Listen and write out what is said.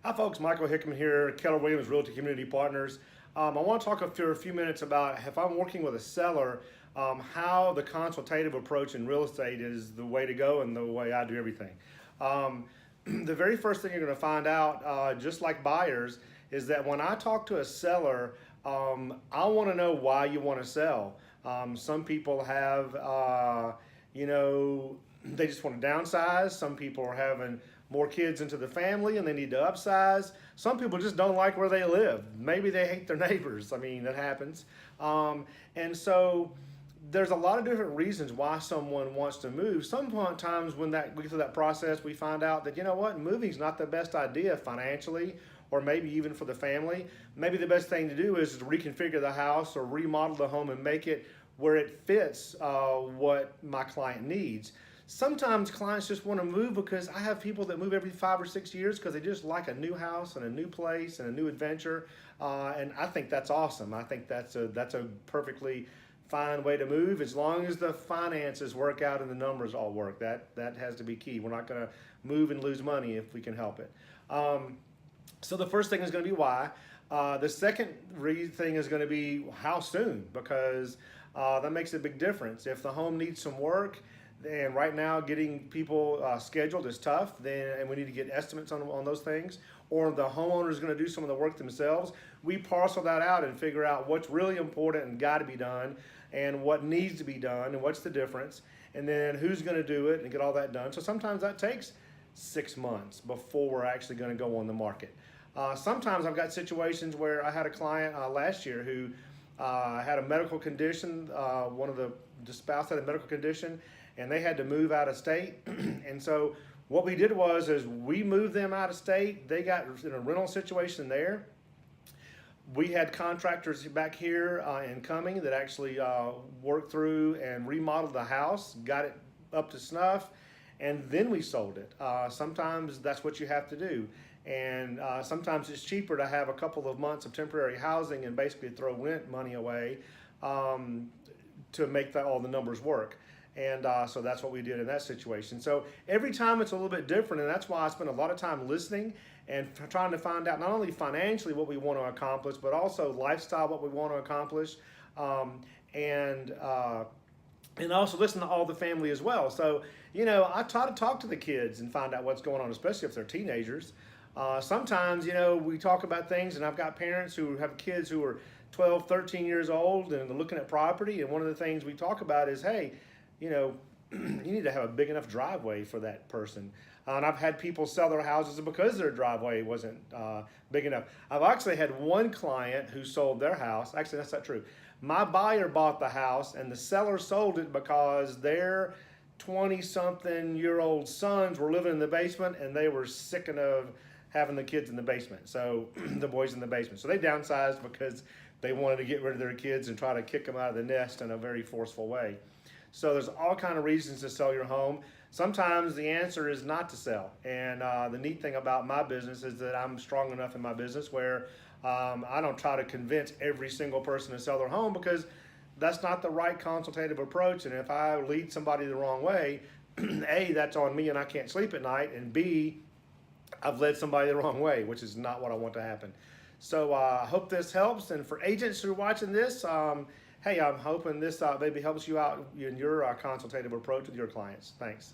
Hi folks, Michael Hickman here, Keller Williams Realty Community Partners. I want to talk for a few minutes about if I'm working with a seller, how the consultative approach in real estate is the way to go and the way I do everything. The very first thing you're going to find out, just like buyers, is that when I talk to a seller, I want to know why you want to sell. Some people have, they just want to downsize. Some people are having more kids into the family and they need to upsize. Some people just don't like where they live. Maybe they hate their neighbors. I mean, that happens. And so there's a lot of different reasons why someone wants to move. Sometimes when we get through that process, we find out that, you know what, moving's not the best idea financially, or maybe even for the family. Maybe the best thing to do is to reconfigure the house or remodel the home and make it where it fits what my client needs. Sometimes clients just want to move because I have people that move every 5 or 6 years because they just like a new house and a new place and a new adventure. And I think that's awesome. I think that's a perfectly fine way to move as long as the finances work out and the numbers all work. That has to be key. We're not going to move and lose money if we can help it. So the first thing is going to be why. The second thing is going to be how soon, because that makes a big difference. If the home needs some work, and right now getting people scheduled is tough, and we need to get estimates on those things, or the homeowner is going to do some of the work themselves, we parcel that out and figure out what's really important and got to be done and what needs to be done and what's the difference, and then who's going to do it and get all that done. So sometimes that takes 6 months before we're actually going to go on the market. Sometimes I've got situations where I had a client last year who had a medical condition. One of the spouse had a medical condition, and they had to move out of state. And so what we did was we moved them out of state. They got in a rental situation there. We had contractors back here in Cumming that actually worked through and remodeled the house, got it up to snuff, and then we sold it. Sometimes that's what you have to do. And sometimes it's cheaper to have a couple of months of temporary housing and basically throw rent money away to make all the numbers work. And so that's what we did in that situation. So every time it's a little bit different, and that's why I spend a lot of time listening and trying to find out not only financially what we want to accomplish, but also lifestyle, what we want to accomplish, and also listen to all the family as well. So, I try to talk to the kids and find out what's going on, especially if they're teenagers. Sometimes, we talk about things, and I've got parents who have kids who are 12, 13 years old, and they're looking at property, and one of the things we talk about is, hey, you need to have a big enough driveway for that person. And I've had people sell their houses because their driveway wasn't big enough. I've actually had one client who sold their house. Actually, that's not true. My buyer bought the house, and the seller sold it because their 20-something-year-old sons were living in the basement, and they were sick of having the kids in the basement, so the boys in the basement. So they downsized because they wanted to get rid of their kids and try to kick them out of the nest in a very forceful way. So there's all kind of reasons to sell your home. Sometimes the answer is not to sell. And the neat thing about my business is that I'm strong enough in my business where I don't try to convince every single person to sell their home, because that's not the right consultative approach. And if I lead somebody the wrong way, A, that's on me and I can't sleep at night, and B, I've led somebody the wrong way, which is not what I want to happen. So I hope this helps. And for agents who are watching this, hey, I'm hoping this maybe helps you out in your consultative approach with your clients. Thanks.